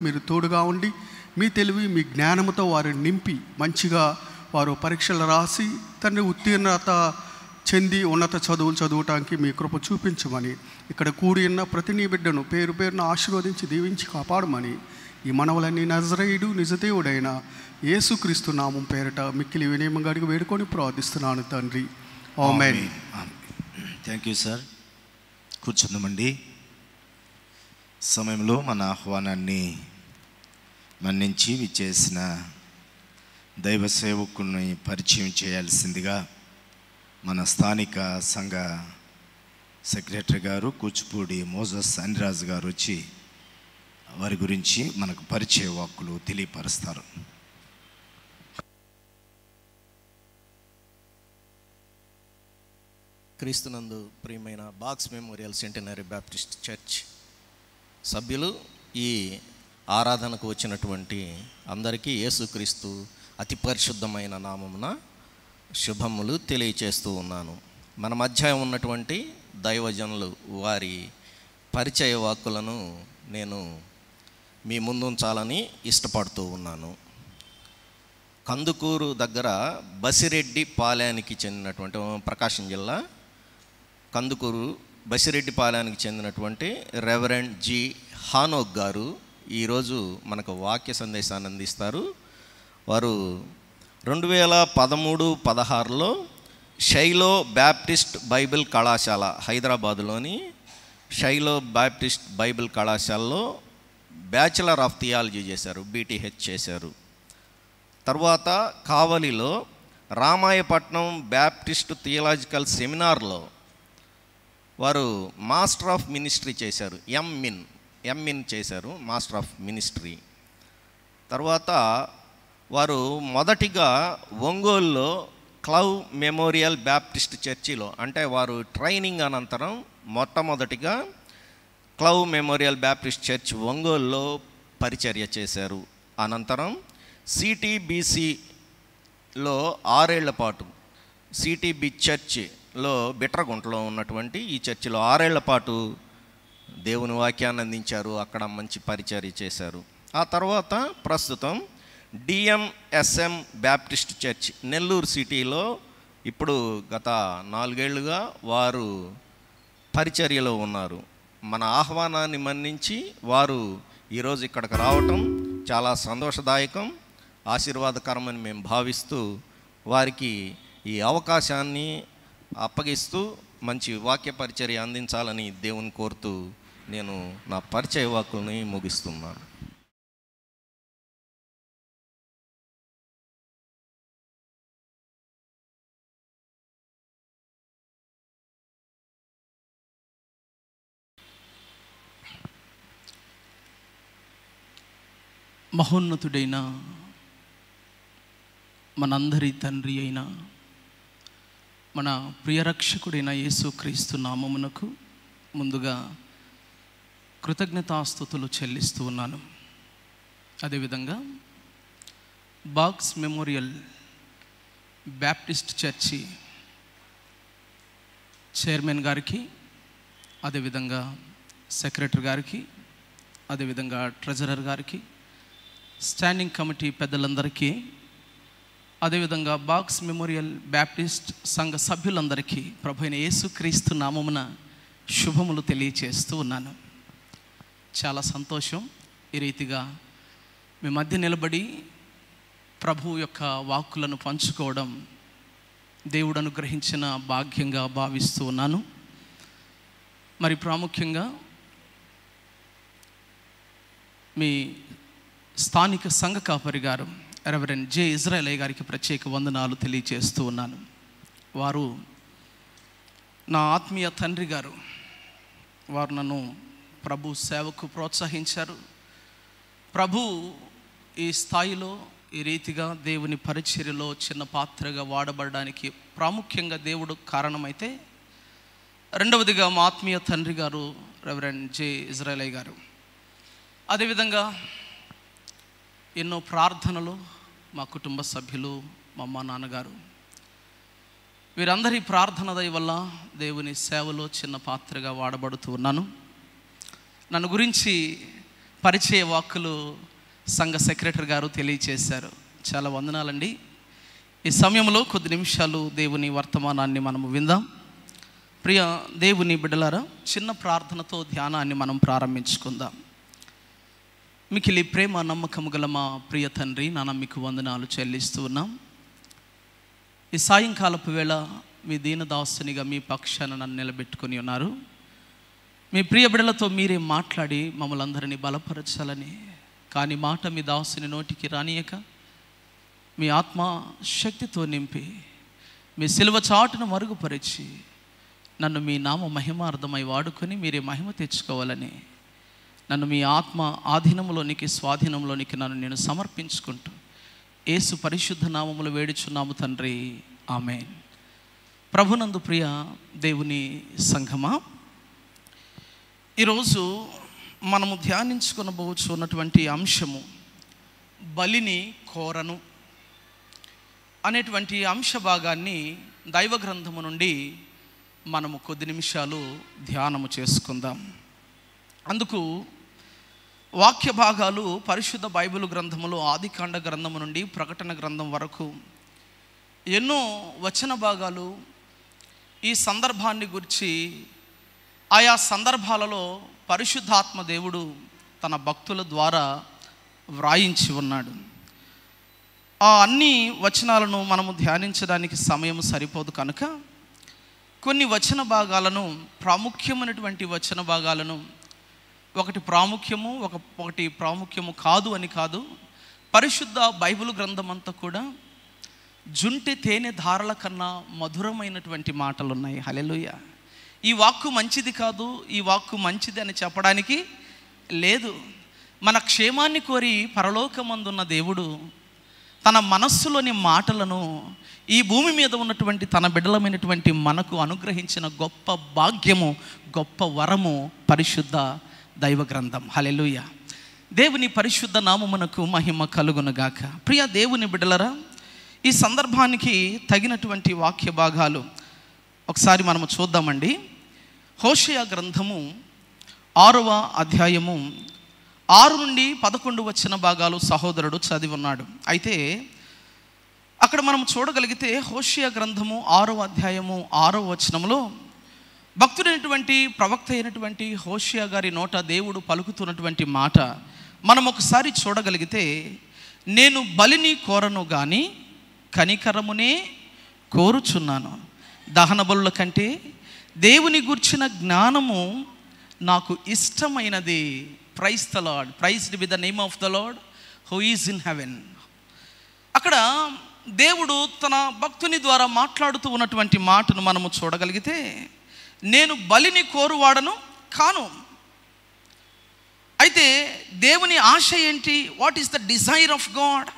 మీరు తోడుగా ఉండి మీ తెలివి మీ జ్ఞానముతో వారిని నింపి మంచిగా వారు పరీక్షలు రాసి తండ్రి ఉత్తీర్ణత చెంది ఉన్నత చదువులు చదువుటానికి మీ కృప చూపించమని ఇక్కడ కూడి ఉన్న ప్రతి నీ బిడ్డను పేరు పేరును ఆశీర్వదించి దీవించి కాపాడమని ఈ మనవలన్నీ నజరేయుడు నిజదేవుడైన యేసుక్రీస్తు నామం పేరిట మిక్కిలి వినయంగా అడిగి వేడుకొని ప్రార్థిస్తున్నాను తండ్రి. ఆమేన్. Thank you sir. కూర్చుందామండి. సమయంలో మన ఆహ్వానాన్ని మన్నించి విచ్చేసిన దైవ సేవకుని పరిచయం చేయాల్సిందిగా మన స్థానిక సంఘ సెక్రటరీ గారు కూచిపూడి మోజస్ అనిరాజు గారు వచ్చి వారి గురించి మనకు పరిచయ వాక్కులు తెలియపరుస్తారు. క్రీస్తునందు ప్రియమైన box memorial centenary Baptist church సభ్యులు, ఈ ఆరాధనకు వచ్చినటువంటి అందరికీ యేసుక్రీస్తు అతి పరిశుద్ధమైన నామమున శుభములు తెలియచేస్తూ ఉన్నాను. మన మధ్య ఉన్నటువంటి దైవజనులు వారి పరిచయ వాక్కులను నేను మీ ముందుంచాలని ఇష్టపడుతూ ఉన్నాను. కందుకూరు దగ్గర బసిరెడ్డి పాలెనికి చెందినటువంటి ప్రకాశం జిల్లా కందుకూరు బసిరెడ్డి పాలెనికి చెందినటువంటి రెవరెండ్ జి హానోక్ గారు ఈరోజు మనకు వాక్య సందేశాన్ని అందిస్తారు. వారు 2013-16లో షైలో బ్యాప్టిస్ట్ బైబిల్ కళాశాల, హైదరాబాదులోని షైలో బ్యాప్టిస్ట్ బైబిల్ కళాశాలలో బ్యాచిలర్ ఆఫ్ థియాలజీ చేశారు, బీటీహెచ్ చేశారు. తర్వాత కావలిలో రామాయపట్నం బ్యాప్టిస్ట్ థియలాజికల్ సెమినార్లో వారు మాస్టర్ ఆఫ్ మినిస్ట్రీ చేశారు, ఎంఇన్ చేశారు, మాస్టర్ ఆఫ్ మినిస్ట్రీ. తర్వాత వారు మొదటిగా ఒంగోలులో క్లవ్ మెమోరియల్ బ్యాప్టిస్ట్ చర్చిలో, అంటే వారు ట్రైనింగ్ అనంతరం మొట్టమొదటిగా క్లవ్ మెమోరియల్ బ్యాప్టిస్ట్ చర్చ్ ఒంగోలులో పరిచర్య చేశారు. అనంతరం సిటీబీసీలో 6 ఏళ్ల పాటు, సిటీబీ చర్చ్లో బిట్రగుంటలో ఉన్నటువంటి ఈ చర్చిలో 6 ఏళ్ల పాటు దేవుని వాక్యాన్ని అందించారు. అక్కడ మంచి పరిచర్య చేశారు. ఆ తర్వాత ప్రస్తుతం డిఎంఎస్ఎం బ్యాప్టిస్ట్ చర్చ్ నెల్లూరు సిటీలో ఇప్పుడు గత 4 ఏళ్లుగా వారు పరిచర్యలో ఉన్నారు. మన ఆహ్వానాన్ని మన్నించి వారు ఈరోజు ఇక్కడికి రావటం చాలా సంతోషదాయకం, ఆశీర్వాదకరమని మేము భావిస్తూ వారికి ఈ అవకాశాన్ని అప్పగిస్తూ మంచి వాక్య పరిచర్య అందించాలని దేవుని కోరుతూ నేను నా పరిచయ వాక్కుల్ని ముగిస్తున్నాను. మహోన్నతుడైన మనందరి తండ్రి అయిన మన ప్రియరక్షకుడైన యేసుక్రీస్తు నామమునకు ముందుగా కృతజ్ఞతాస్తుతులు చెల్లిస్తూ ఉన్నాను. అదేవిధంగా box memorial Baptist church chairman గారికి, అదేవిధంగా సెక్రటరీ గారికి, అదేవిధంగా ట్రెజరర్ గారికి, స్టాండింగ్ కమిటీ పెద్దలందరికీ, అదేవిధంగా బాక్స్ మెమోరియల్ బ్యాప్టిస్ట్ సంఘ సభ్యులందరికీ ప్రభువైన యేసుక్రీస్తు నామమున శుభములు తెలియచేస్తూ ఉన్నాను. చాలా సంతోషం ఈ రీతిగా మీ మధ్య నిలబడి ప్రభు యొక్క వాక్కులను పంచుకోవడం దేవుడు అనుగ్రహించిన భాగ్యంగా భావిస్తూ ఉన్నాను. మరి ప్రాముఖ్యంగా మీ స్థానిక సంఘ కాపరి గారు రెవరెండ్ జె ఇజ్రాయలయ్య గారికి ప్రత్యేక వందనాలు తెలియజేస్తూ ఉన్నాను. వారు నా ఆత్మీయ తండ్రి గారు. వారు నన్ను ప్రభు సేవకు ప్రోత్సహించారు. ప్రభు ఈ స్థాయిలో ఈ రీతిగా దేవుని పరిచర్యలో చిన్న పాత్రగా వాడబడడానికి ప్రాముఖ్యంగా దేవుడు కారణమైతే, రెండవదిగా మా ఆత్మీయ తండ్రి గారు రెవరెండ్ జె ఇజ్రాయలయ్య గారు. అదేవిధంగా ఎన్నో ప్రార్థనలు మా కుటుంబ సభ్యులు, మా అమ్మ నాన్నగారు, వీరందరి ప్రార్థన దయ వల్ల దేవుని సేవలో చిన్న పాత్రగా వాడబడుతూ ఉన్నాను. నన్ను గురించి పరిచయ వాక్కులు సంఘ సెక్రటరీ గారు తెలియచేశారు. చాలా వందనాలండి. ఈ సమయంలో కొద్ది నిమిషాలు దేవుని వర్తమానాన్ని మనము విందాం. ప్రియ దేవుని బిడ్డలారా, చిన్న ప్రార్థనతో ధ్యానాన్ని మనం ప్రారంభించుకుందాం. మికిలి ప్రేమ నమ్మకము గల మా ప్రియ తండ్రి, నాన్న మీకు వందనాలు చెల్లిస్తూ ఉన్నాం. ఈ సాయంకాలపు వేళ మీ దీనదాసునిగా మీ పక్షాన నన్ను నిలబెట్టుకొని ఉన్నారు. మీ ప్రియ బిడ్డలతో మీరే మాట్లాడి మమ్మల్ని అందరినీ బలపరచాలని, కానీ మాట మీ దాసుని నోటికి రానియక మీ ఆత్మ శక్తితో నింపి మీ సిలువ చాటును మరుగుపరిచి నన్ను మీ నామ మహిమార్థమై వాడుకొని మీరే మహిమ తెచ్చుకోవాలని, నన్ను మీ ఆత్మ ఆధీనంలోనికి స్వాధీనంలోనికి నన్ను నేను సమర్పించుకుంటూ యేసు పరిశుద్ధ నామములు వేడుచున్నాము తండ్రి, ఆమేన్. ప్రభునందు ప్రియ దేవుని సంఘమా, ఈరోజు మనము ధ్యానించుకొనబోచున్నటువంటి అంశము బలిని కోరను అనేటువంటి అంశ భాగాన్ని దైవ గ్రంథము నుండి మనము కొద్ది నిమిషాలు ధ్యానము చేసుకుందాం. అందుకు వాక్య భాగాలు పరిశుద్ధ బైబిల్ గ్రంథములో ఆదికాండ గ్రంథము నుండి ప్రకటన గ్రంథం వరకు ఎన్నో వచన భాగాలు ఈ సందర్భాన్ని గురించి ఆయా సందర్భాలలో పరిశుద్ధాత్మ దేవుడు తన భక్తుల ద్వారా వ్రాయించి ఉన్నాడు. ఆ అన్ని వచనాలను మనము ధ్యానించడానికి సమయం సరిపోదు కనుక కొన్ని వచన భాగాలను, ప్రాముఖ్యమైనటువంటి వచన భాగాలను, ఒకటి ప్రాముఖ్యము ఒకటి ప్రాముఖ్యము కాదు అని కాదు, పరిశుద్ధ బైబిల్ గ్రంథం అంతా కూడా జుంటి తేనె ధారల కన్నా మధురమైనటువంటి మాటలు ఉన్నాయి. హల్లెలూయా. ఈ వాక్కు మంచిది కాదు, ఈ వాక్కు మంచిది అని చెప్పడానికి లేదు. మన క్షేమాన్ని కోరి పరలోకమందున్న దేవుడు తన మనస్సులోని మాటలను ఈ భూమి మీద ఉన్నటువంటి తన బిడ్డలమైనటువంటి మనకు అనుగ్రహించిన గొప్ప భాగ్యము, గొప్ప వరము పరిశుద్ధ దైవ గ్రంథం. హల్లెలూయా. దేవుని పరిశుద్ధ నామమునకు మహిమ కలుగునుగాక. ప్రియ దేవుని బిడ్డలరా, ఈ సందర్భానికి తగినటువంటి వాక్య భాగాలు ఒకసారి మనము చూద్దామండి. హోషేయ గ్రంథము 6వ అధ్యాయము 6 నుండి 11 వచన భాగాలు సహోదరుడు చదివి ఉన్నాడు. అయితే అక్కడ మనం చూడగలిగితే హోషేయ గ్రంథము 6వ అధ్యాయము 6వ వచనంలో భక్తుడైనటువంటి ప్రవక్త అయినటువంటి హోషేయ గారి నోట దేవుడు పలుకుతున్నటువంటి మాట మనం ఒకసారి చూడగలిగితే, నేను బలిని కోరను గాని కనికరమునే కోరుచున్నాను, దహన బలుల కంటే దేవుని గూర్చిన జ్ఞానము నాకు ఇష్టమైనది. Praise the lord, praised be the name of the lord who is in heaven. అక్కడ దేవుడు తన భక్తుని ద్వారా మాట్లాడుతూ ఉన్నటువంటి మాటను మనము చూడగలిగితే, నేను బలిని కోరువాడను కాను. అయితే దేవుని ఆశ ఏంటి? What is the desire of God?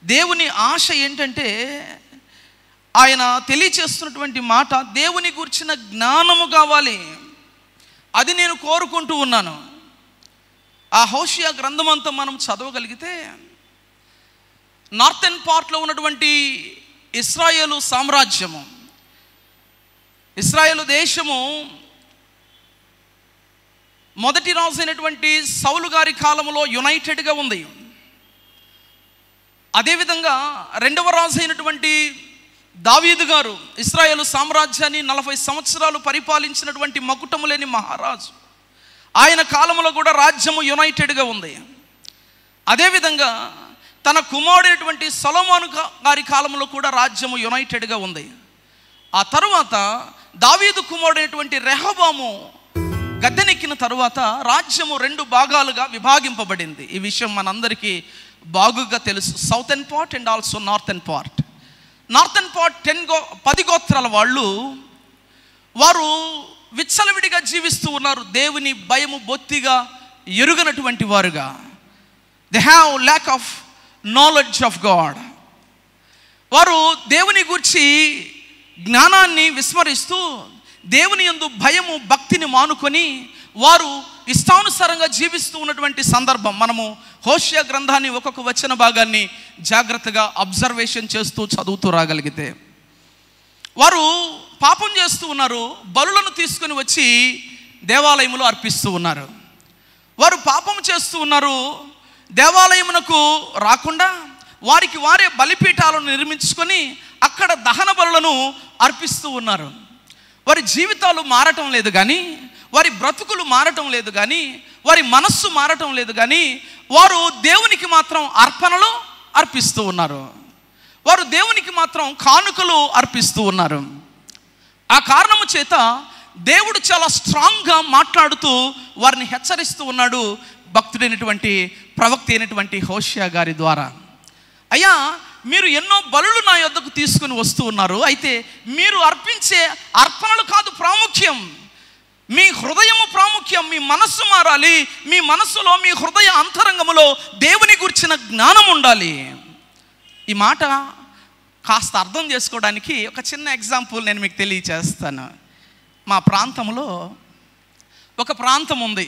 దేవుని ఆశ ఏంటంటే, ఆయన తెలియచేస్తున్నటువంటి మాట, దేవుని గురించిన జ్ఞానము కావాలి, అది నేను కోరుకుంటూ ఉన్నాను. ఆ హోషేయ గ్రంథం అంతా మనం చదవగలిగితే, నార్థన్ పార్ట్లో ఉన్నటువంటి ఇశ్రాయేలు సామ్రాజ్యము, ఇశ్రాయేలు దేశము మొదటి రాజు అయినటువంటి సౌలు గారి కాలంలో యునైటెడ్గా ఉంది. అదేవిధంగా రెండవ రాజు అయినటువంటి దావీదు గారు ఇశ్రాయేలు సామ్రాజ్యాన్ని 40 సంవత్సరాలు పరిపాలించినటువంటి మకుటము లేని మహారాజు, ఆయన కాలంలో కూడా రాజ్యము యునైటెడ్గా ఉంది. అదేవిధంగా తన కుమారుడైనటువంటి సొలొమోను గారి కాలంలో కూడా రాజ్యము యునైటెడ్గా ఉంది. ఆ తరువాత దావీదు కుమారుడైనటువంటి రెహబాము గద్దెనెక్కిన తరువాత రాజ్యము 2 భాగాలుగా విభాగింపబడింది. ఈ విషయం మనందరికీ బాగుగా తెలుసు. Southern part and also northern part. Northern part 10 గోత్రాల వారు విచ్చలవిడిగా జీవిస్తూ ఉన్నారు. దేవుని భయము బొత్తిగా ఎరుగనటువంటి వారుగా. They have lack of knowledge of God. వారు దేవుని గూర్చి జ్ఞానాన్ని విస్మరిస్తూ దేవుని యందు భయము భక్తిని మానుకొని వారు ఇష్టానుసారంగా జీవిస్తూ ఉన్నటువంటి సందర్భం. మనము హోషేయ గ్రంథాన్ని ఒక్కొక్క వచన భాగాన్ని జాగ్రత్తగా అబ్జర్వేషన్ చేస్తూ చదువుతూ రాగలిగితే, వారు పాపం చేస్తూ ఉన్నారు. బలులను తీసుకుని వచ్చి దేవాలయంలో అర్పిస్తూ ఉన్నారు. వారు పాపం చేస్తూ ఉన్నారు. దేవాలయమునకు రాకుండా వారికి వారే బలిపీఠాలను నిర్మించుకొని అక్కడ దహన బలులను అర్పిస్తూ ఉన్నారు. వారి జీవితాలు మారటం లేదు కానీ, వారి బ్రతుకులు మారటం లేదు కానీ, వారి మనస్సు మారటం లేదు కానీ, వారు దేవునికి మాత్రం అర్పణలు అర్పిస్తూ ఉన్నారు. వారు దేవునికి మాత్రం కానుకలు అర్పిస్తూ ఉన్నారు. ఆ కారణము చేత దేవుడు చాలా స్ట్రాంగ్గా మాట్లాడుతూ వారిని హెచ్చరిస్తూ ఉన్నాడు భక్తుడైనటువంటి ప్రవక్త అయినటువంటి హోషేయ గారి ద్వారా. అయ్యా, మీరు ఎన్నో బలులు నా యొద్దకు తీసుకుని వస్తూ ఉన్నారు. అయితే మీరు అర్పించే అర్పణలు కాదు ప్రాముఖ్యం, మీ హృదయము ప్రాముఖ్యం. మీ మనస్సు మారాలి. మీ మనస్సులో, మీ హృదయ అంతరంగములో దేవుని గురించిన జ్ఞానం ఉండాలి. ఈ మాట కాస్త అర్థం చేసుకోవడానికి ఒక చిన్న ఎగ్జాంపుల్ నేను మీకు తెలియచేస్తాను. మా ప్రాంతంలో ఒక ప్రాంతం ఉంది.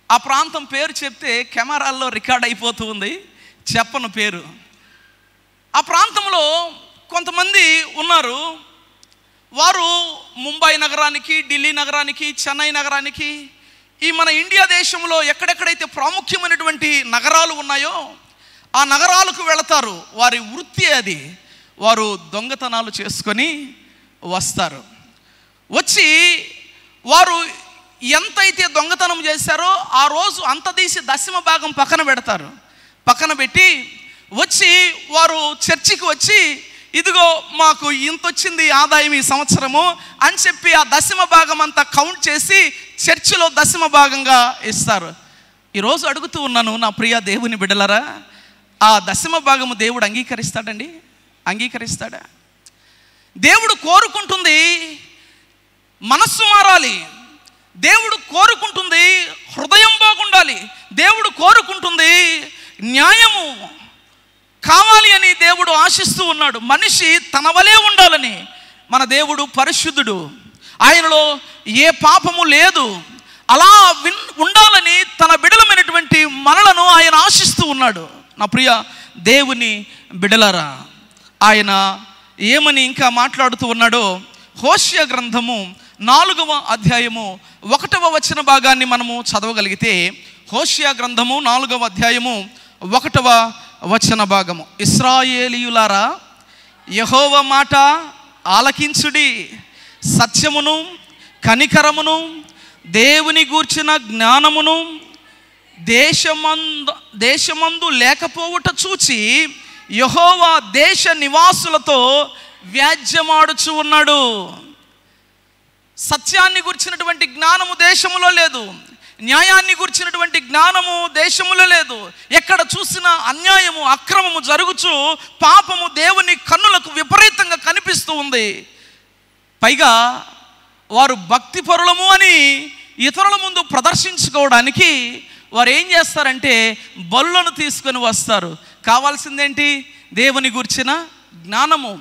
ఆ ప్రాంతం పేరు చెప్తే కెమెరాల్లో రికార్డ్ అయిపోతూ ఉంది, చెప్పను పేరు. ఆ ప్రాంతంలో కొంతమంది ఉన్నారు. వారు ముంబై నగరానికి, ఢిల్లీ నగరానికి, చెన్నై నగరానికి, ఈ మన ఇండియా దేశంలో ఎక్కడెక్కడైతే ప్రాముఖ్యమైనటువంటి నగరాలు ఉన్నాయో ఆ నగరాలకు వెళతారు. వారి వృత్తి అది. వారు దొంగతనాలు చేసుకొని వస్తారు. వచ్చి వారు ఎంతైతే దొంగతనం చేశారో ఆ రోజు అంత తీసి దశమ భాగం పక్కన పెడతారు. పక్కన పెట్టి వచ్చి వారు చర్చికి వచ్చి, ఇదిగో మాకు ఇంత వచ్చింది ఆదాయం ఈ సంవత్సరము అని చెప్పి ఆ దశమ భాగం అంతా కౌంట్ చేసి చర్చిలో దశమ భాగంగా ఇస్తారు. ఈరోజు అడుగుతూ ఉన్నాను నా ప్రియ దేవుని బిడ్డలరా, ఆ దశమ భాగము దేవుడు అంగీకరిస్తాడండి? అంగీకరిస్తాడా? దేవుడు కోరుకుంటుంది మనస్సు మారాలి. దేవుడు కోరుకుంటుంది హృదయం బాగుండాలి. దేవుడు కోరుకుంటుంది న్యాయము కావాలి అని దేవుడు ఆశిస్తూ ఉన్నాడు. మనిషి తన వలే ఉండాలని. మన దేవుడు పరిశుద్ధుడు, ఆయనలో ఏ పాపము లేదు. అలా ఉండాలని తన బిడలమైనటువంటి మనలను ఆయన ఆశిస్తూ ఉన్నాడు. నా ప్రియ దేవుని బిడలరా, ఆయన ఏమని ఇంకా మాట్లాడుతూ ఉన్నాడో హోషేయ గ్రంథము 4వ అధ్యాయము 1వ వచన భాగాన్ని మనము చదవగలిగితే, హోషేయ గ్రంథము 4వ అధ్యాయము 1వ వచన భాగము. ఇశ్రాయేలీయులారా, యెహోవా మాట ఆలకించుడి, సత్యమును కనికరమును దేవుని గూర్చిన జ్ఞానమును దేశమందు లేకపోవుట చూచి యెహోవా దేశ నివాసులతో వ్యాజ్యమాడుచు ఉన్నాడు. సత్యాన్ని గురించినటువంటి జ్ఞానము దేశములో లేదు, న్యాయాన్ని గురించినటువంటి జ్ఞానము దేశములో లేదు. ఎక్కడ చూసినా అన్యాయము, అక్రమము జరుగుచు పాపము దేవుని కన్నులకు విపరీతంగా కనిపిస్తూ ఉంది. పైగా వారు భక్తి పరులము అని ఇతరుల ముందు ప్రదర్శించుకోవడానికి వారు ఏం చేస్తారంటే బలులను తీసుకొని వస్తారు. కావాల్సిందేంటి? దేవుని గురించిన జ్ఞానము,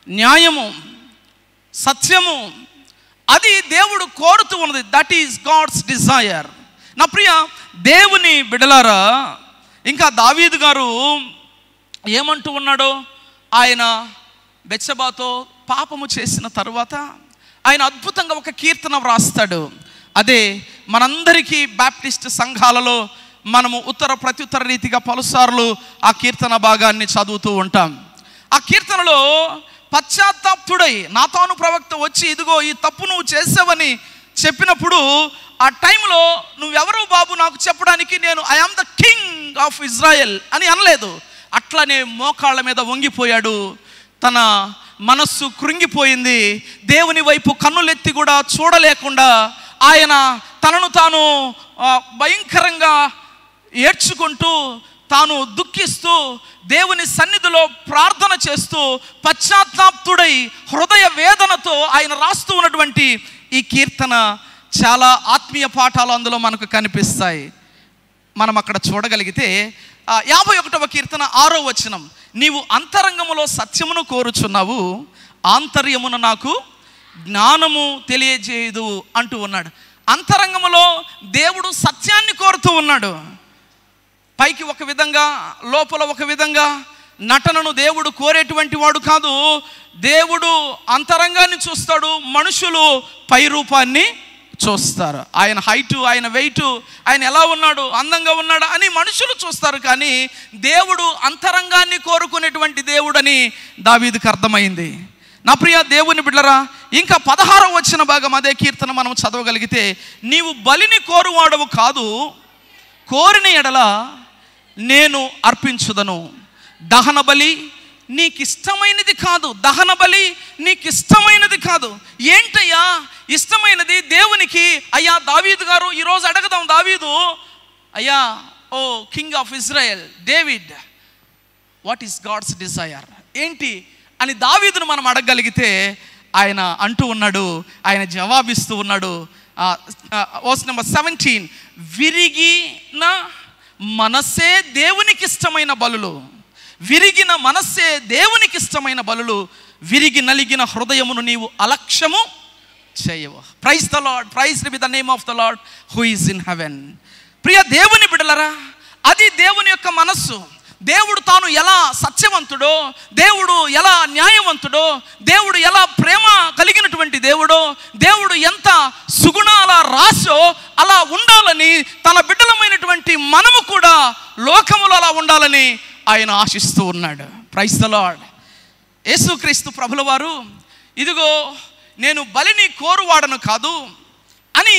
న్యాయము, సత్యము. అది దేవుడు కోరుతూ ఉన్నది. That is God's desire. నా ప్రియ దేవుని బిడలారా, ఇంకా దావీదు గారు ఏమంటూ ఉన్నాడో, ఆయన బెత్షెబాతో పాపము చేసిన తరువాత ఆయన అద్భుతంగా ఒక కీర్తన వ్రాస్తాడు. అదే మనందరికీ బాప్టిస్ట్ సంఘాలలో మనము ప్రత్యుత్తర రీతిగా పలుసార్లు ఆ కీర్తన భాగాన్ని చదువుతూ ఉంటాం. ఆ కీర్తనలో పశ్చాత్తాపుడై నాతాను ప్రవక్త వచ్చి, ఇదిగో ఈ తప్పు నువ్వు చేసావని చెప్పినప్పుడు ఆ టైంలో నువ్వెవరు బాబు నాకు చెప్పడానికి, నేను I am the king of Israel అని అనలేదు. అట్లనే మోకాళ్ళ మీద వంగిపోయాడు. తన మనస్సు కృంగిపోయింది. దేవుని వైపు కన్నులెత్తి కూడా చూడలేకుండా ఆయన తనను తాను భయంకరంగా ఏడ్చుకుంటూ, తాను దుఃఖిస్తూ, దేవుని సన్నిధిలో ప్రార్థన చేస్తూ, పశ్చాత్తాప్తుడై హృదయ వేదనతో ఆయన రాస్తూ ఉన్నటువంటి ఈ కీర్తన చాలా ఆత్మీయ పాఠాలు అందులో మనకు కనిపిస్తాయి. మనం అక్కడ చూడగలిగితే 51వ కీర్తన 6వ వచనం, నీవు అంతరంగములో సత్యమును కోరుచున్నావు, ఆంతర్యమున నాకు జ్ఞానము తెలియజేయదు అంటూ ఉన్నాడు. అంతరంగములో దేవుడు సత్యాన్ని కోరుతూ ఉన్నాడు. పైకి ఒక విధంగా, లోపల ఒక విధంగా నటనను దేవుడు కోరేటువంటి వాడు కాదు. దేవుడు అంతరంగాన్ని చూస్తాడు, మనుషులు పై రూపాన్ని చూస్తారు. ఆయన హైటు, ఆయన వెయిటు, ఆయన ఎలా ఉన్నాడు, అందంగా ఉన్నాడా అని మనుషులు చూస్తారు. కానీ దేవుడు అంతరంగాన్ని కోరుకునేటువంటి దేవుడని దావీదుకు అర్థమైంది. నా ప్రియ దేవుని బిడ్డలారా, ఇంకా 16వ వచన భాగం అదే కీర్తన మనం చదవగలిగితే, నీవు బలిని కోరువాడవు కాదు, కోరిన ఎడల నేను అర్పించుదను. దహన బలి నీకు ఇష్టమైనది కాదు, దహన బలి నీకు ఇష్టమైనది కాదు. ఏంటయ్యా ఇష్టమైనది దేవునికి? అయ్యా దావీదు గారు, ఈరోజు అడగదాం దావీదు, అయ్యా O king of Israel David, what is God's desire ఏంటి అని దావీదును మనం అడగగలిగితే ఆయన అంటూ ఉన్నాడు, ఆయన జవాబిస్తూ ఉన్నాడు. వర్స్ నెంబర్ 17, విరిగిన మనస్సే దేవునికి ఇష్టమైన బలులు, విరిగిన మనస్సే దేవునికి ఇష్టమైన బలులు, విరిగి నలిగిన హృదయమును నీవు అలక్ష్యము చేయవు. Praise the Lord, praise be the name of the lord who is in heaven. ప్రియ దేవుని బిడ్డలారా, అది దేవుని యొక్క మనస్సు. దేవుడు తాను ఎలా సత్యవంతుడో, దేవుడు ఎలా న్యాయవంతుడో, దేవుడు ఎలా ప్రేమ కలిగినటువంటి దేవుడో, దేవుడు ఎంత సుగుణాల రాశో అలా ఉండాలని, తన బిడ్డలమైనటువంటి మనము కూడా లోకములో అలా ఉండాలని ఆయన ఆశిస్తూ ఉన్నాడు. Praise the lord. యేసుక్రీస్తు ప్రభుల వారు, ఇదిగో నేను బలిని కోరువాడను కాదు అని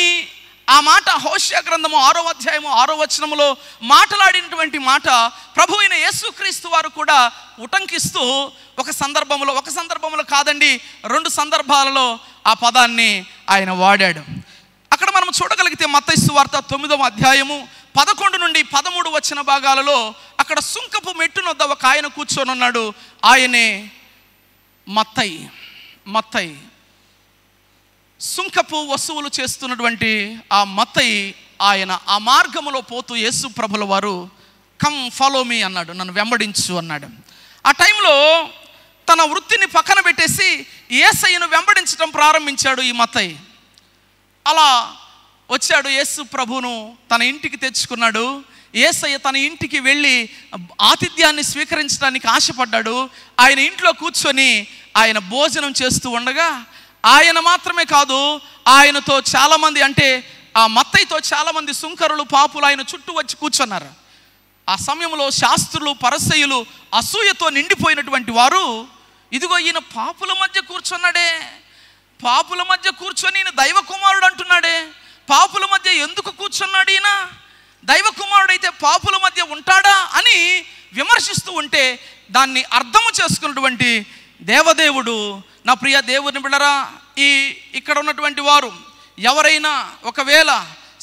ఆ మాట హోషేయ గ్రంథము 6వ అధ్యాయము 6వ వచనములో మాట్లాడినటువంటి మాట ప్రభు అయిన యేసుక్రీస్తు వారు కూడా ఉటంకిస్తూ ఒక సందర్భంలో కాదండి, 2 సందర్భాలలో ఆ పదాన్ని ఆయన వాడాడు. అక్కడ మనం చూడగలిగితే మత్తయి సువార్త 9వ అధ్యాయము 11 నుండి 13 వచన భాగాలలో అక్కడ సుంకపు మెట్టునొద్ద ఒక ఆయన కూర్చొని ఉన్నాడు. ఆయనే మత్తయి. సుంకపు వసూలు చేస్తున్నటువంటి ఆ మత్తయి, ఆయన ఆ మార్గములో పోతూ యేసు ప్రభుల వారు కమ్ ఫాలో మీ అన్నాడు, నన్ను వెంబడించు అన్నాడు. ఆ టైంలో తన వృత్తిని పక్కన పెట్టేసి యేసయ్యను వెంబడించడం ప్రారంభించాడు ఈ మత్తయి. అలా వచ్చాడు, యేసు ప్రభువును తన ఇంటికి తెచ్చుకున్నాడు. యేసయ్య తన ఇంటికి వెళ్ళి ఆతిథ్యాన్ని స్వీకరించడానికి ఆశపడ్డాడు. ఆయన ఇంట్లో కూర్చొని ఆయన భోజనం చేస్తూ ఉండగా ఆయన మాత్రమే కాదు, ఆయనతో చాలామంది, అంటే ఆ మత్తయితో చాలామంది సుంకరులు, పాపులు ఆయన చుట్టూ వచ్చి కూర్చున్నారు. ఆ సమయంలో శాస్త్రులు, పరిసయ్యులు అసూయతో నిండిపోయినటువంటి వారు, ఇదిగో ఈయన పాపుల మధ్య కూర్చున్నాడే, పాపుల మధ్య కూర్చొని ఈయన దైవ కుమారుడు అంటున్నాడే, పాపుల మధ్య ఎందుకు కూర్చున్నాడు ఈయన? దైవ కుమారుడైతే పాపుల మధ్య ఉంటాడా అని విమర్శిస్తూ ఉంటే దాన్ని అర్థము చేసుకున్నటువంటి దేవదేవుడు, నా ప్రియ దేవుని బిడ్డరా, ఇక్కడ ఉన్నటువంటి వారు ఎవరైనా ఒకవేళ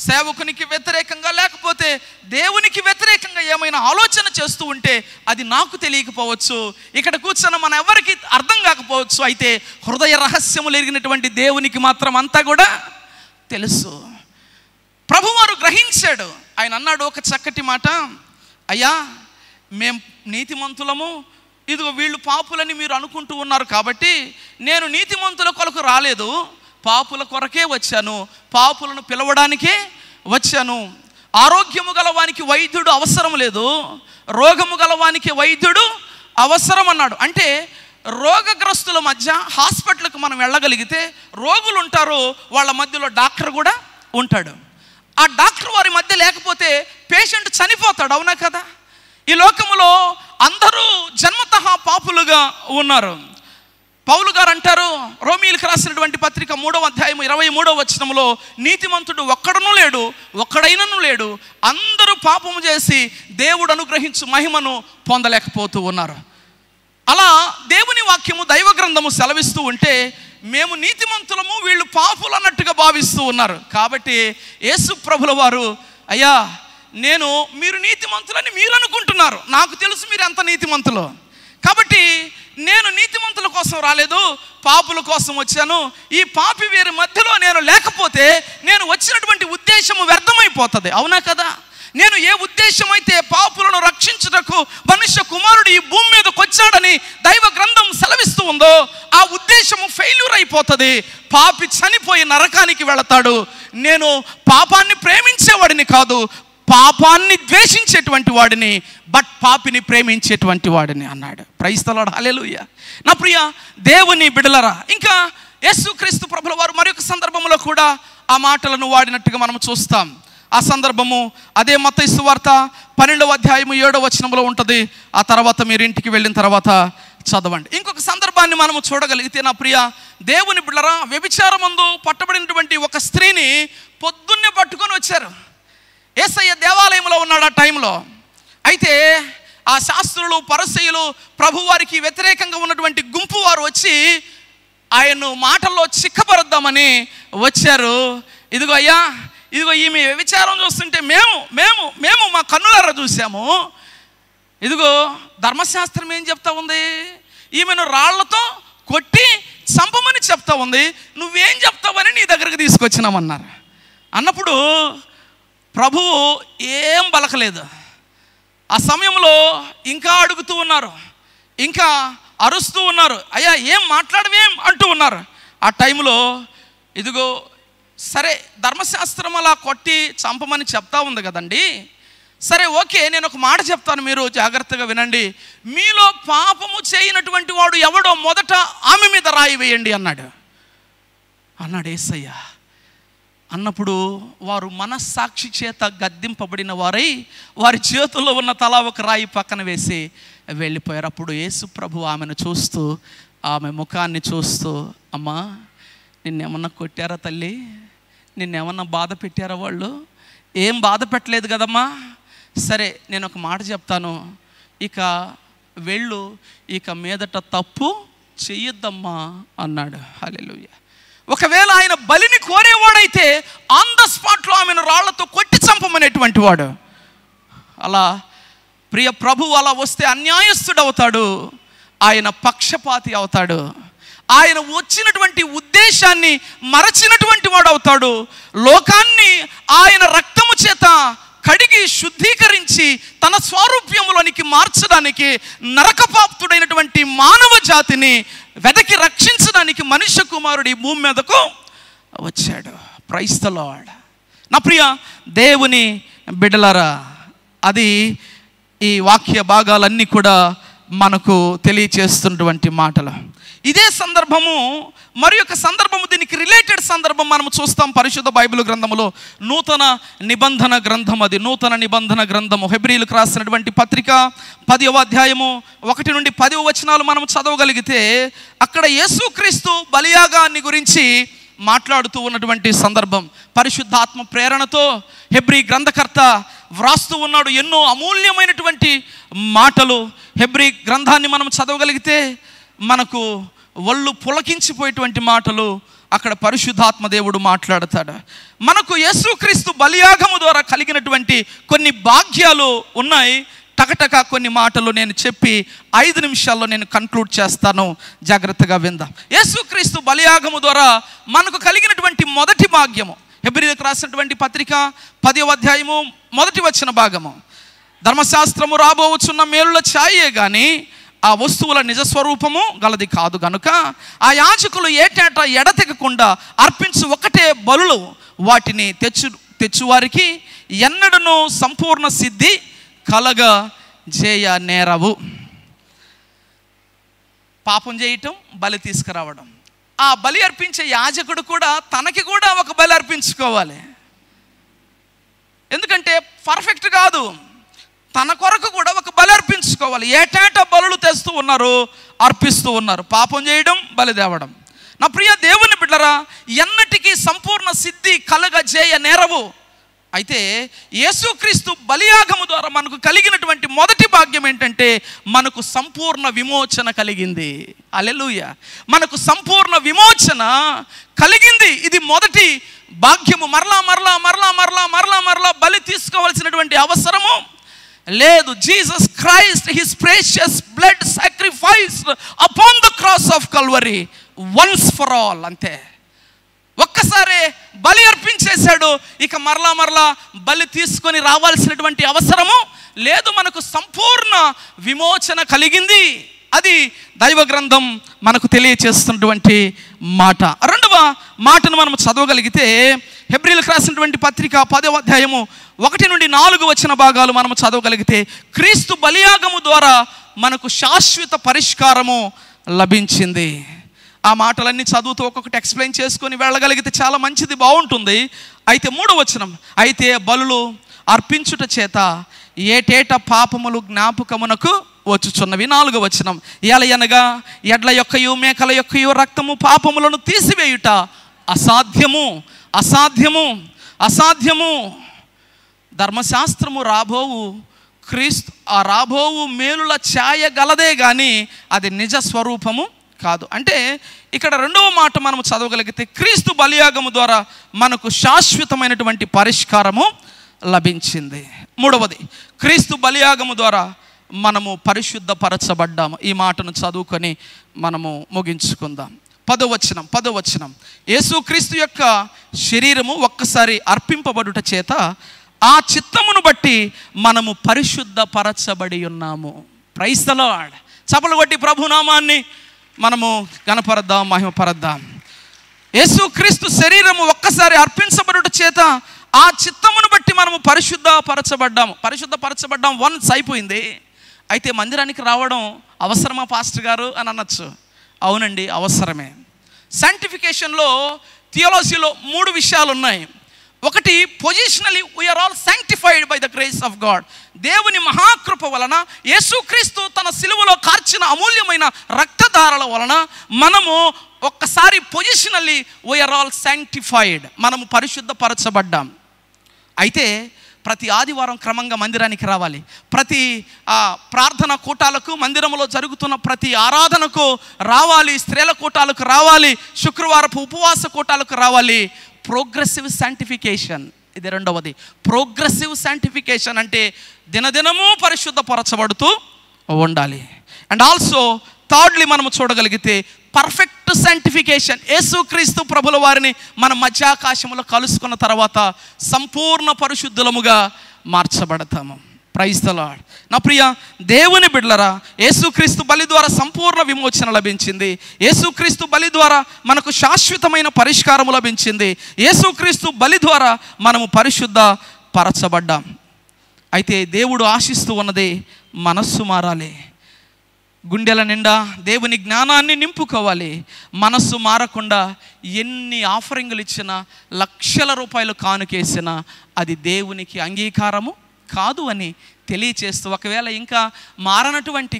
సేవకునికి వ్యతిరేకంగా లేకపోతే దేవునికి వ్యతిరేకంగా ఏమైనా ఆలోచన చేస్తూ ఉంటే అది నాకు తెలియకపోవచ్చు, ఇక్కడ కూర్చొని మన ఎవరికి అర్థం కాకపోవచ్చు. అయితే హృదయ రహస్యములు ఎరిగినటువంటి దేవునికి మాత్రం అంతా కూడా తెలుసు. ప్రభువారు గ్రహించాడు. ఆయన అన్నాడు ఒక చక్కటి మాట, అయ్యా మేం నీతిమంతులము, ఇదిగో వీళ్ళు పాపులని మీరు అనుకుంటూ ఉన్నారు కాబట్టి నేను నీతిమంతుల కొరకు రాలేదు, పాపుల కొరకే వచ్చాను, పాపులను పిలవడానికే వచ్చాను. ఆరోగ్యము గలవానికి వైద్యుడు అవసరం లేదు, రోగము గలవానికి వైద్యుడు అవసరం అన్నాడు. అంటే రోగగ్రస్తుల మధ్య హాస్పిటల్కి మనం వెళ్ళగలిగితే రోగులు ఉంటారు, వాళ్ళ మధ్యలో డాక్టర్ కూడా ఉంటాడు. ఆ డాక్టర్ వారి మధ్య లేకపోతే పేషెంట్ చనిపోతాడు, అవునా కదా? ఈ లోకములో అందరూ జన్మతః పాపులుగా ఉన్నారు. పౌలు గారు అంటారు, రోమీయులకు రాసినటువంటి పత్రిక 3వ అధ్యాయం 23వ వచనంలో, నీతిమంతుడు ఒక్కడనూ లేడు, ఒక్కడైనను లేడు, అందరూ పాపము చేసి దేవుడు అనుగ్రహించు మహిమను పొందలేకపోతూ ఉన్నారు. అలా దేవుని వాక్యము, దైవ గ్రంథము సెలవిస్తూ ఉంటే మేము నీతిమంతులము, వీళ్ళు పాపులు అన్నట్టుగా భావిస్తూ ఉన్నారు. కాబట్టి యేసు ప్రభుల వారు, అయ్యా మీరు నీతిమంతులని మీరు అనుకుంటున్నారు, నాకు తెలుసు మీరు ఎంత నీతిమంతులో, కాబట్టి నేను నీతిమంతుల కోసం రాలేదు, పాపుల కోసం వచ్చాను. ఈ పాపి వీరి మధ్యలో నేను లేకపోతే నేను వచ్చినటువంటి ఉద్దేశము వ్యర్థమైపోతుంది, అవునా కదా? నేను ఏ ఉద్దేశం అయితే పాపులను రక్షించుటకు మనుష్య కుమారుడు ఈ భూమి మీదకి వచ్చాడని దైవ గ్రంథం సెలవిస్తూ ఉందో ఆ ఉద్దేశము ఫెయిల్యూర్ అయిపోతుంది. పాపి చనిపోయి నరకానికి వెళతాడు. నేను పాపాన్ని ప్రేమించేవాడిని కాదు, పాపాన్ని ద్వేషించేటువంటి వాడిని, బట్ పాపిని ప్రేమించేటువంటి వాడిని అన్నాడు. ప్రైజ్ ది లార్డ్, హల్లెలూయా. నా ప్రియ దేవుని బిడ్డలారా, ఇంకా యేసుక్రీస్తు ప్రభుల వారు మరొక సందర్భంలో కూడా ఆ మాటలను వాడినట్టుగా మనం చూస్తాం. ఆ సందర్భము అదే మత్తయి సువార్త 12వ అధ్యాయము 7వ వచనంలో ఉంటుంది. ఆ తర్వాత మీరు ఇంటికి వెళ్ళిన తర్వాత చదవండి. ఇంకొక సందర్భాన్ని మనము చూడగలిగితే నా ప్రియ దేవుని బిడ్డలారా, వ్యభిచారమందు పట్టబడినటువంటి ఒక స్త్రీని పొద్దున్నే పట్టుకొని వచ్చారు. యేసయ్య దేవాలయంలో ఉన్నాడు ఆ టైంలో. అయితే ఆ శాస్త్రులు పరిసయ్యులు ప్రభువారికి వ్యతిరేకంగా ఉన్నటువంటి గుంపు వారు వచ్చి ఆయన్ను మాటల్లో చిక్కపరుద్దామని వచ్చారు. ఇదిగో అయ్యా, ఇదిగో ఈమె వ్యభిచారం చూస్తుంటే మేము మా కన్నులారా చూసాము. ఇదిగో ధర్మశాస్త్రం ఏం చెప్తా ఉంది, ఈమెను రాళ్లతో కొట్టి చంపమని చెప్తా ఉంది, నువ్వేం చెప్తావని నీ దగ్గరికి తీసుకొచ్చినామన్నారు. అన్నప్పుడు ప్రభువు ఏం పలకలేదు. ఆ సమయంలో ఇంకా అడుగుతూ ఉన్నారు, ఇంకా అరుస్తూ ఉన్నారు, అయ్యా ఏం మాట్లాడవేం అంటూ ఉన్నారు. ఆ టైంలో ఇదిగో సరే ధర్మశాస్త్రం అలా కొట్టి చంపమని చెప్తా ఉంది కదండి, సరే ఓకే, నేను ఒక మాట చెప్తాను, మీరు జాగ్రత్తగా వినండి. మీలో పాపము చేయనటువంటి వాడు ఎవడో మొదట ఆమె మీద రాయి వేయండి అన్నాడు యేసయ్య. అన్నప్పుడు వారు మనస్సాక్షి చేత గద్దింపబడిన వారై వారి చేతుల్లో ఉన్న తలా ఒక రాయి పక్కన వేసి వెళ్ళిపోయారు. అప్పుడు యేసు ప్రభు ఆమెను చూస్తూ, ఆమె ముఖాన్ని చూస్తూ, అమ్మా నిన్నేమన్నా కొట్టారా తల్లి, నిన్నేమన్నా బాధ పెట్టారా వాళ్ళు? ఏం బాధ పెట్టలేదు కదమ్మా, సరే నేను ఒక మాట చెప్తాను, ఇక వెళ్ళు, ఇక మీదట తప్పు చెయ్యొద్దమ్మా అన్నాడు. హల్లెలూయా. ఒకవేళ ఆయన బలిని కోరేవాడైతే ఆన్ ద స్పాట్లో ఆమెను రాళ్లతో కొట్టి చంపమనేటువంటి వాడు. అలా ప్రియ ప్రభువు అలా వస్తే అన్యాయస్తుడు అవుతాడు, ఆయన పక్షపాతి అవుతాడు, ఆయన వచ్చినటువంటి ఉద్దేశాన్ని మరచినటువంటి వాడు అవుతాడు. లోకాన్ని ఆయన రక్తము చేత కడిగి శుద్ధీకరించి తన స్వారూప్యములోనికి మార్చడానికి నరకపాప్తుడైనటువంటి మానవ జాతిని వెదకి రక్షించడానికి మనుష్య కుమారుడు ఈ భూమి మీదకు వచ్చాడు. Praise the lord. నా ప్రియ దేవుని బిడ్డలారా, అది ఈ వాక్య భాగాలన్నీ కూడా మనకు తెలియచేస్తున్నటువంటి మాటలు. ఇదే సందర్భము మరి ఒక సందర్భము, దీనికి రిలేటెడ్ సందర్భం మనం చూస్తాం పరిశుద్ధ బైబిల్ గ్రంథములో. నూతన నిబంధన గ్రంథం, అది నూతన నిబంధన గ్రంథము. హెబ్రీయులకు రాసినటువంటి పత్రిక 10వ అధ్యాయము 1 నుండి 10వ వచనాలు మనం చదవగలిగితే అక్కడ యేసుక్రీస్తు బలియాగాన్ని గురించి మాట్లాడుతూ ఉన్నటువంటి సందర్భం. పరిశుద్ధాత్మ ప్రేరణతో హెబ్రీ గ్రంథకర్త వ్రాస్తూ ఉన్నాడు ఎన్నో అమూల్యమైనటువంటి మాటలు. హెబ్రీ గ్రంథాన్ని మనం చదవగలిగితే మనకు ఒళ్ళు పులకించిపోయేటువంటి మాటలు అక్కడ పరిశుద్ధాత్మ దేవుడు మాట్లాడతాడు. మనకు యేసుక్రీస్తు బలియాగము ద్వారా కలిగినటువంటి కొన్ని భాగ్యాలు ఉన్నాయి. టకటక కొన్ని మాటలు నేను చెప్పి 5 నిమిషాల్లో నేను కన్క్లూడ్ చేస్తాను, జాగ్రత్తగా విందాం. యేసుక్రీస్తు బలియాగము ద్వారా మనకు కలిగినటువంటి మొదటి భాగ్యము, హెబ్రీయులకు రాసినటువంటి పత్రిక 10వ అధ్యాయము 1వ వచన భాగము. ధర్మశాస్త్రము రాబోచున్న మేలుల ఛాయే కానీ ఆ వస్తువుల నిజస్వరూపము గలది కాదు గనుక ఆ యాజకులు ఏటేటా ఎడతెగకుండా అర్పించు ఒకటే బలులు వాటిని తెచ్చువారికి ఎన్నడను సంపూర్ణ సిద్ధి కలగ చేయ నేరవు. పాపం చేయటం, బలి తీసుకురావడం. ఆ బలి అర్పించే యాజకుడు కూడా తనకి కూడా ఒక బలి అర్పించుకోవాలి. ఎందుకంటే పర్ఫెక్ట్ కాదు, తన కొరకు కూడా ఒక బలి అర్పించుకోవాలి. ఏటేటా బలులు తెస్తూ ఉన్నారు, అర్పిస్తూ ఉన్నారు. పాపం చేయడం, బలి తేవడం. నా ప్రియ దేవుని బిడ్డరా, ఎన్నటికీ సంపూర్ణ సిద్ధి కలగజేయ నేరవు. అయితే యేసుక్రీస్తు బలియాగము ద్వారా మనకు కలిగినటువంటి మొదటి భాగ్యం ఏంటంటే మనకు సంపూర్ణ విమోచన కలిగింది. హల్లెలూయా. మనకు సంపూర్ణ విమోచన కలిగింది. ఇది మొదటి భాగ్యము. మరలా మరలా మరలా మరలా మరలా మరలా బలి తీసుకోవాల్సినటువంటి అవసరము లేదు. Jesus Christ his precious blood sacrificed upon the cross of Calvary once for all. అంతే, ఒక్కసారి బలి అర్పించేశాడు, ఇక మరలా మరలా బలి తీసుకొని రావాల్సినటువంటి అవసరము లేదు. మనకు సంపూర్ణ విమోచన కలిగింది. అది దైవ గ్రంథం మనకు తెలియచేస్తున్నటువంటి మాట. రెండవ మాటను మనం చదవగలిగితే హెబ్రీయులకు రాసినటువంటి పత్రిక 10వ అధ్యాయము 1 నుండి 4 వచన భాగాలు మనం చదవగలిగితే క్రీస్తు బలియాగము ద్వారా మనకు శాశ్వత పరిష్కారము లభించింది. ఆ మాటలన్నీ చదువుతూ ఒక్కొక్కటి ఎక్స్ప్లెయిన్ చేసుకొని వెళ్ళగలిగితే చాలా మంచిది, బాగుంటుంది. అయితే 3వ వచనం, అయితే బలులు అర్పించుట చేత ఏటేట పాపములు జ్ఞాపకమునకు వచ్చుచున్నవి. 4వ వచనం, ఎలయనగా ఎడ్ల యొక్కయు మేకల యొక్కయు రక్తము పాపములను తీసివేయుట అసాధ్యము అసాధ్యము అసాధ్యము. ధర్మశాస్త్రము రాబోవు క్రీస్తు ఆ రాబోవు మేలుల ఛాయ గలదే కానీ అది నిజ స్వరూపము కాదు. అంటే ఇక్కడ 2వ మాట మనం చదవగలిగితే క్రీస్తు బలియాగము ద్వారా మనకు శాశ్వతమైనటువంటి పరిష్కారము లభించింది. 3వది, క్రీస్తు బలియాగము ద్వారా మనము పరిశుద్ధపరచబడ్డాము. ఈ మాటను చదువుకొని మనము ముగించుకుందాం. 10వ వచనం, యేసుక్రీస్తు యొక్క శరీరము ఒక్కసారి అర్పింపబడుట చేత ఆ చిత్తమును బట్టి మనము పరిశుద్ధపరచబడి ఉన్నాము. Praise the lord. చప్పలు కొట్టి ప్రభునామాన్ని మనము గణపరద్దాం, మహిమపరద్దాం. యేసుక్రీస్తు శరీరము ఒక్కసారి అర్పించబడుట చేత ఆ చిత్తమును బట్టి మనము పరిశుద్ధపరచబడ్డాం వన్స్ అయిపోయింది. అయితే మందిరానికి రావడం అవసరమా పాస్టర్ గారు అని అనొచ్చు. అవునండి, అవసరమే. శాంటిఫికేషన్లో, థియాలజీలో 3 విషయాలు ఉన్నాయి. ఒకటి, positionally we are all sanctified by the grace of God. దేవుని మహాకృప వలన, యేసుక్రీస్తు తన సిలువలో కార్చిన అమూల్యమైన రక్తధారల వలన మనము ఒక్కసారి పొజిషనల్లీ వీఆర్ ఆల్ శాంక్టిఫైడ్, మనము పరిశుద్ధపరచబడ్డాం. అయితే ప్రతి ఆదివారం క్రమంగా మందిరానికి రావాలి. ప్రతి ప్రార్థన కూటాలకు, మందిరంలో జరుగుతున్న ప్రతి ఆరాధనకు రావాలి. స్త్రీల కూటాలకు రావాలి. శుక్రవారపు ఉపవాస కూటాలకు రావాలి. ప్రోగ్రెసివ్ శాంటిఫికేషన్, ఇది 2వది. ప్రోగ్రెసివ్ శాంటిఫికేషన్ అంటే దినదినము పరిశుద్ధపరచబడుతూ ఉండాలి. అండ్ ఆల్సో థర్డ్లీ మనము చూడగలిగితే పర్ఫెక్ట్ శాంటిఫికేషన్. యేసుక్రీస్తు ప్రభుల వారిని మన మధ్యాకాశములో కలుసుకున్న తర్వాత సంపూర్ణ పరిశుద్ధులముగా మార్చబడతాము. Praise the lord. నా ప్రియ దేవుని బిడ్డలారా, యేసుక్రీస్తు బలి ద్వారా సంపూర్ణ విమోచన లభించింది. యేసుక్రీస్తు బలి ద్వారా మనకు శాశ్వతమైన పరిష్కారము లభించింది. యేసుక్రీస్తు బలి ద్వారా మనము పరిశుద్ధ పరచబడ్డాం. అయితే దేవుడు ఆశిస్తూ ఉన్నది మనస్సు మారాలి. గుండెల నిండా దేవుని జ్ఞానాన్ని నింపుకోవాలి. మనస్సు మారకుండా ఎన్ని ఆఫరింగులు ఇచ్చినా, లక్షల రూపాయలు కానుకేసినా అది దేవునికి అంగీకారము కాదు అని తెలియచేస్తూ, ఒకవేళ ఇంకా మారనటువంటి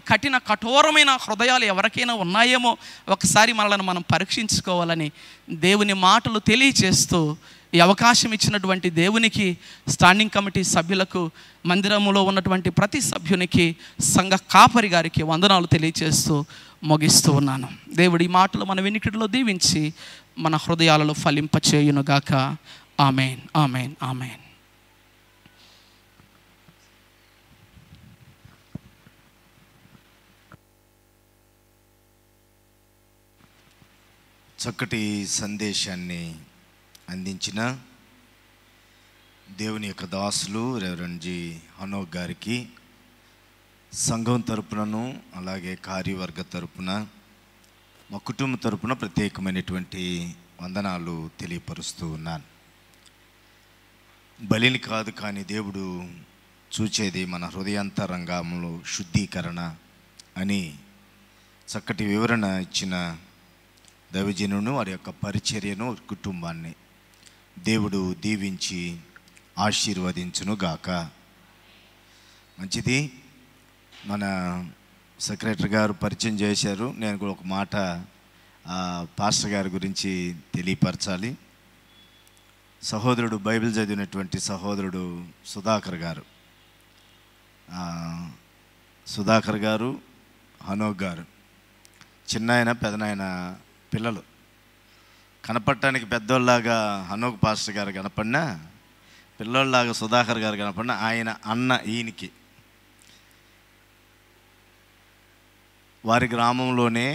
కఠోరమైన హృదయాలు ఎవరికైనా ఉన్నాయేమో ఒకసారి మనల్ని మనం పరీక్షించుకోవాలని దేవుని మాటలు తెలియచేస్తూ, ఈ అవకాశం ఇచ్చినటువంటి దేవునికి, స్టాండింగ్ కమిటీ సభ్యులకు, మందిరములో ఉన్నటువంటి ప్రతి సభ్యునికి, సంఘ కాపరి గారికి వందనాలు తెలియచేస్తూ ముగిస్తూ ఉన్నాను. దేవుడి ఈ మాటలు మన వినికిడిలో దీవించి మన హృదయాలలో ఫలింపచేయునుగాక. ఆమేన్, ఆమేన్, ఆమేన్. చక్కటి సందేశాన్ని అందించిన దేవుని యొక్క దాసులు రెవరెండ్ జి హనోక్ గారికి సంఘం తరపునను అలాగే కార్యవర్గ తరపున మా కుటుంబం తరపున ప్రత్యేకమైనటువంటి వందనాలు తెలియపరుస్తూ ఉన్నాను. బలిని కాదు కానీ దేవుడు చూచేది మన హృదయాంతరంగంలో శుద్ధీకరణ అని చక్కటి వివరణ ఇచ్చిన దైవజనును, వారి యొక్క పరిచర్యను, కుటుంబాన్ని దేవుడు దీవించి ఆశీర్వదించును గాక. మంచిది. మన సెక్రటరీ గారు పరిచయం చేశారు. నేను కూడా ఒక మాట పాస్టర్ గారి గురించి తెలియపరచాలి. సహోదరుడు, బైబిల్ చదివినటువంటి సహోదరుడు సుధాకర్ గారు, హనోక్ గారు, చిన్నాయన పెదనాయన పిల్లలు. కనపడటానికి పెద్దోళ్ళలాగా హనోక్ పాస్టర్ గారు కనపడినా, పిల్లోళ్ళలాగా సుధాకర్ గారు కనపడినా ఆయన అన్న ఈయనకి. వారి గ్రామంలోనే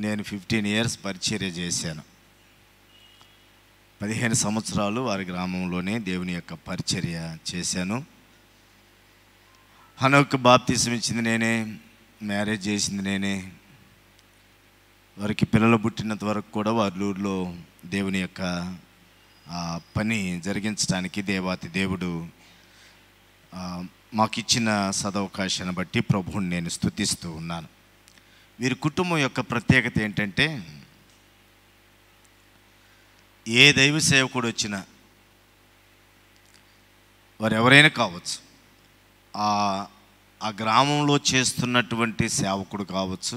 నేను 15 years పరిచర్య చేశాను. 15 సంవత్సరాలు వారి గ్రామంలోనే దేవుని యొక్క పరిచర్య చేశాను. హనోక్ బాప్తిసం ఇచ్చింది నేనే, మ్యారేజ్ చేసింది నేనే. వారికి పిల్లలు పుట్టినంత వరకు కూడా వారి ఊరిలో దేవుని యొక్క పని జరిగించడానికి దేవాతి దేవుడు మాకిచ్చిన సదవకాశాన్ని బట్టి ప్రభువుని నేను స్తుతిస్తూ ఉన్నాను. వీరి కుటుంబం యొక్క ప్రత్యేకత ఏంటంటే, ఏ దైవ సేవకుడు వచ్చినా వారు ఎవరైనా కావచ్చు, ఆ గ్రామంలో చేస్తున్నటువంటి సేవకుడు కావచ్చు,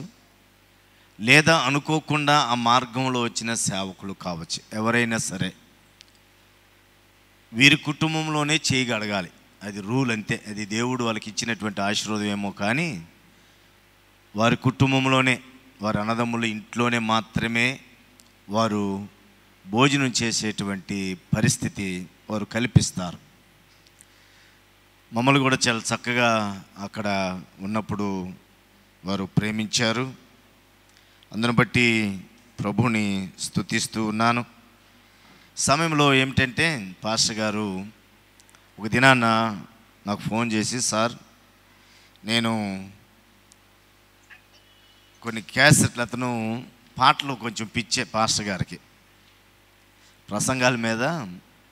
లేదా అనుకోకుండా ఆ మార్గంలో వచ్చిన సేవకులు కావచ్చు, ఎవరైనా సరే వీరి కుటుంబంలోనే చేయగలగాలి. అది రూల్ అంతే. అది దేవుడు వాళ్ళకి ఇచ్చినటువంటి ఆశీర్వాదం ఏమో, కానీ వారి కుటుంబంలోనే, వారి అన్నదమ్ముల ఇంట్లోనే మాత్రమే వారు భోజనం చేసేటువంటి పరిస్థితి వారు కల్పిస్తారు. మమ్మల్ని కూడా చాలా చక్కగా అక్కడ ఉన్నప్పుడు వారు ప్రేమించారు. అందును బట్టి ప్రభువుని స్తుతిస్తూ ఉన్నాను. సమయంలో ఏమిటంటే పాస్టర్ గారు ఒక దినాన నాకు ఫోన్ చేసి, సార్ నేను కొన్ని క్యాసెట్లు, అతను పాటలు కొంచెం పిచ్చే పాస్టర్ గారికి, ప్రసంగాల మీద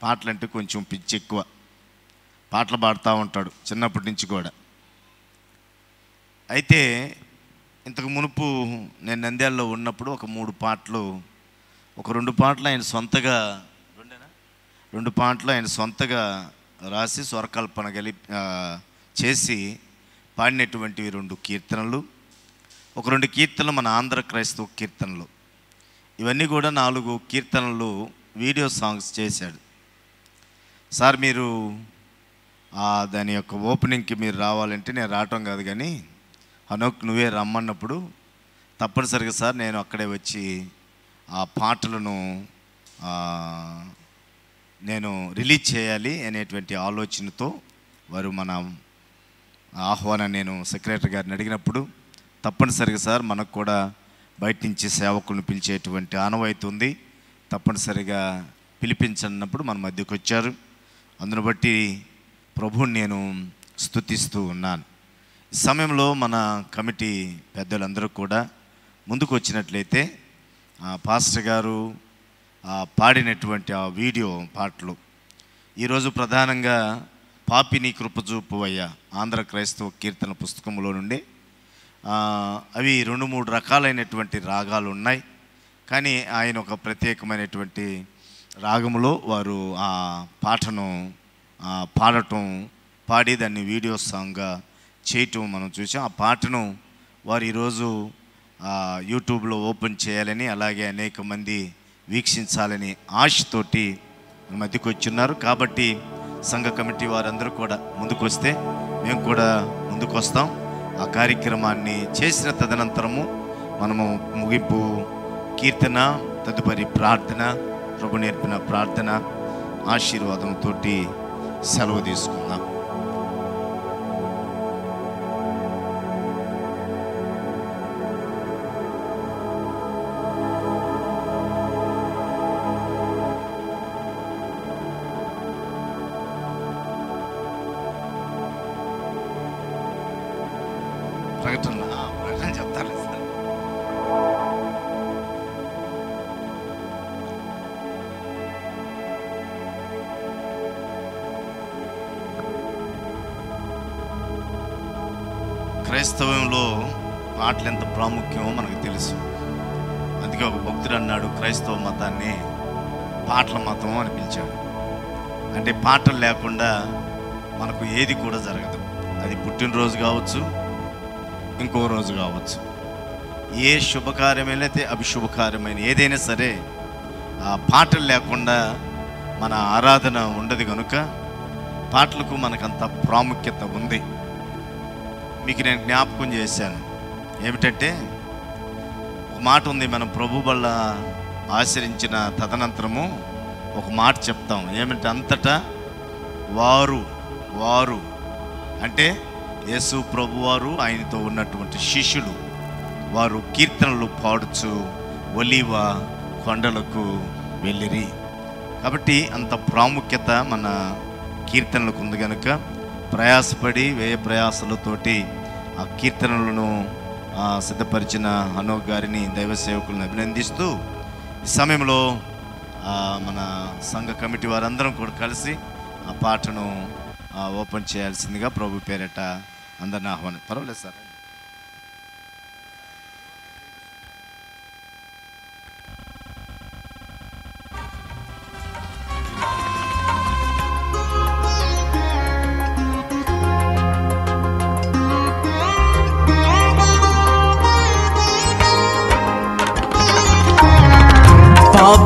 పాటలంటే కొంచెం పిచ్చి ఎక్కువ, పాటలు పాడుతూ ఉంటాడు చిన్నప్పటి నుంచి కూడా. అయితే ఇంతకు మునుపు నేను నంద్యాలలో ఉన్నప్పుడు ఒక 3 పాటలు, ఒక 2 పాటలు ఆయన సొంతగా, 2 పాటలు ఆయన సొంతగా రాసి స్వరకల్పన చేసి పాడినటువంటివి 2 కీర్తనలు, ఒక 2 కీర్తనలు మన ఆంధ్ర క్రైస్తవ కీర్తనలు. ఇవన్నీ కూడా 4 కీర్తనలు వీడియో సాంగ్స్ చేశాడు. సార్ మీరు దాని యొక్క ఓపెనింగ్కి మీరు రావాలంటే నేను రావటం కాదు, కానీ హనోక్ నువ్వే రమ్మన్నప్పుడు తప్పనిసరిగా సార్ నేను అక్కడే వచ్చి ఆ పాటలను నేను రిలీజ్ చేయాలి అనేటువంటి ఆలోచనతో వారు మన ఆహ్వానం నేను సెక్రటరీ గారిని అడిగినప్పుడు, తప్పనిసరిగా సార్ మనకు కూడా బయట నుంచి సేవకులను పిలిచేటువంటి ఆనవాయితీ ఉంది, తప్పనిసరిగా పిలిపించన్నప్పుడు మన మధ్యకు వచ్చారు. అందును బట్టి ప్రభువుని నేను స్తుతిస్తూ ఉన్నాను. ఈ సమయంలో మన కమిటీ పెద్దలందరూ కూడా ముందుకు వచ్చినట్లయితే పాస్టర్ గారు పాడినటువంటి ఆ వీడియో పాటలు ఈరోజు ప్రధానంగా పాపిని కృపచూపువయ్యా ఆంధ్ర క్రైస్తవ కీర్తన పుస్తకంలో నుండి అవి 2-3 రకాలైనటువంటి రాగాలు ఉన్నాయి. కానీ ఆయన ఒక ప్రత్యేకమైనటువంటి రాగంలో వారు ఆ పాటను పాడి దాన్ని వీడియో సాంగ్గా చేయటం మనం చూసాం. ఆ పాటను వారు ఈరోజు యూట్యూబ్లో ఓపెన్ చేయాలని, అలాగే అనేక మంది వీక్షించాలని ఆశతోటి మధ్యకు వచ్చున్నారు. కాబట్టి సంఘ కమిటీ వారందరూ కూడా ముందుకు వస్తే మేము కూడా ముందుకు వస్తాం. ఆ కార్యక్రమాన్ని చేసిన తదనంతరము మనము ముగింపు కీర్తన, తదుపరి ప్రార్థన, ప్రభు నేర్పిన ప్రార్థన ఆశీర్వాదంతో సెలవు తీసుకుందాం. ప్రకటన చెప్తారు సార్. క్రైస్తవంలో పాటలు ఎంత ప్రాముఖ్యమో మనకు తెలుసు. అందుకే ఒక భక్తుడు అన్నాడు, క్రైస్తవ మతాన్ని పాటల మతం అని పిలిచాడు. అంటే పాటలు లేకుండా మనకు ఏది కూడా జరగదు. అది పుట్టినరోజు కావచ్చు, ఇంకో రోజు కావచ్చు, ఏ శుభకార్యమైనా అభిశుభకార్యమైన ఏదైనా సరే ఆ పాటలు లేకుండా మన ఆరాధన ఉండదు. కనుక పాటలకు మనకంత ప్రాముఖ్యత ఉంది. మీకు నేను జ్ఞాపకం చేశాను ఏమిటంటే, ఒక మాట ఉంది, మనం ప్రభు వల్ల ఆచరించిన తదనంతరము ఒక మాట చెప్తాం. ఏమంటే అంతటా వారు అంటే యేసు ప్రభువారు, ఆయనతో ఉన్నటువంటి శిష్యులు, వారు కీర్తనలు పాడుచు ఒలీవ కొండలకు వెళ్ళిరి. కాబట్టి అంత ప్రాముఖ్యత మన కీర్తనలకు ఉంది కనుక ప్రయాసపడి వ్యయ ప్రయాసలతోటి ఆ కీర్తనలను సిద్ధపరిచిన హనోక్ గారిని, దైవ సేవకులను అభినందిస్తూ ఈ సమయంలో మన సంఘ కమిటీ వారందరం కూడా కలిసి ఆ పాటను ఓపెన్ చేయాల్సిందిగా ప్రభు పేరట అందరిని ఆహ్వానం. పర్వాలేదు సార్.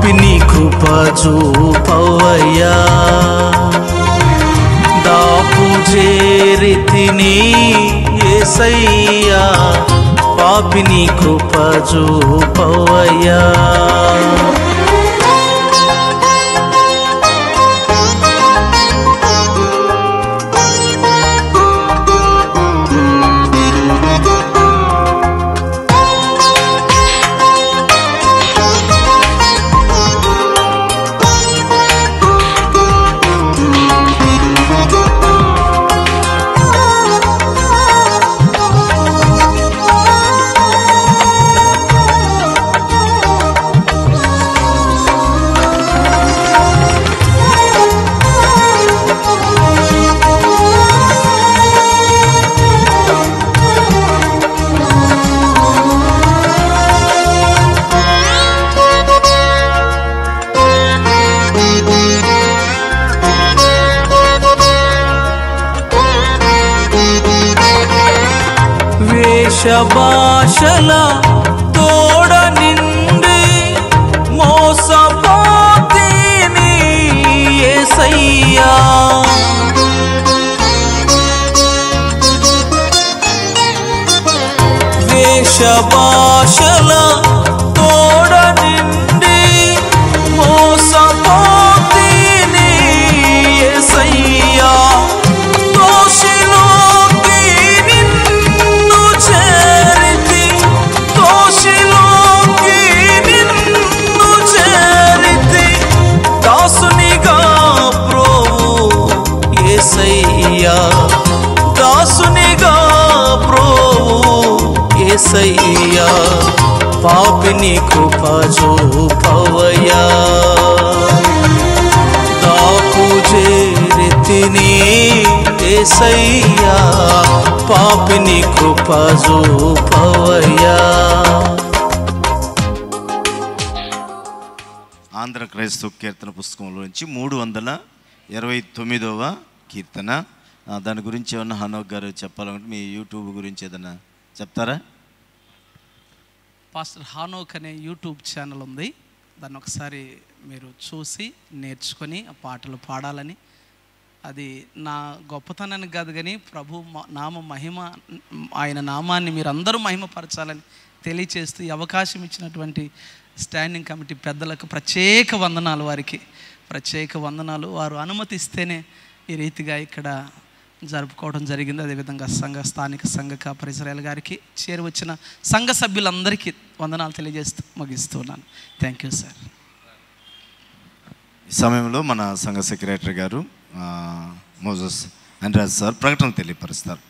పాపిని కృప చూపవయ్యా దాపు చేరితిని యేసయ్యా పాపిని కృప చూపవయ్యా భాషల తోడ నిండి మోసపోతీని యేసయ్యా వేష భాషల తోడ నిండి మోసపోతీని యేసయ్యా దాసునిగా ప్రభువు యేసయ్యా పాపిని కృప చూపవయ్యా దాపు చేరితిని యేసయ్యా పాపిని కృప చూపవయ్యా. ఆంధ్ర క్రైస్తవ కీర్తన పుస్తకంలో నుంచి 329వ కీర్తన. దాని గురించి ఏమన్నా హనోక్ గారు చెప్పాలంటే మీ యూట్యూబ్ గురించి ఏదన్నా చెప్తారా? పాస్టర్ హానోక్ అనే యూట్యూబ్ ఛానల్ ఉంది, దాన్ని ఒకసారి మీరు చూసి నేర్చుకొని ఆ పాటలు పాడాలని, అది నా గొప్పతనానికి కాదు కానీ ప్రభు నామ మహిమ, ఆయన నామాన్ని మీరు అందరూ మహిమపరచాలని తెలియచేస్తూ ఈ అవకాశం ఇచ్చినటువంటి స్టాండింగ్ కమిటీ పెద్దలకు ప్రత్యేక వందనాలు, వారికి ప్రత్యేక వందనాలు. వారు అనుమతిస్తేనే ఈ రీతిగా ఇక్కడ జరుపుకోవడం జరిగింది. అదేవిధంగా స్థానిక సంఘ పరిసరాల గారికి చేరి వచ్చిన సంఘ సభ్యులందరికీ వందనాలు తెలియజేస్తూ ముగిస్తున్నాను. Thank you sir. ఈ సమయంలో మన సంఘ సెక్రటరీ గారు మోజస్ అండ్రాజ్ సార్ ప్రకటన తెలియపరుస్తారు.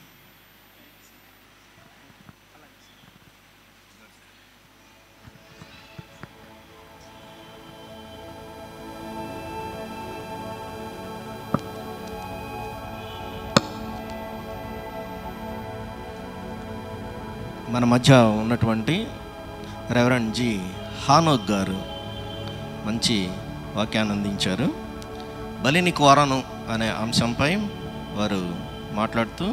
మన మధ్య ఉన్నటువంటి రెవరెండ్ జి హానోక్ గారు మంచి వాక్యాన్ని అందించారు. బలిని కోరను అనే అంశంపై వారు మాట్లాడుతూ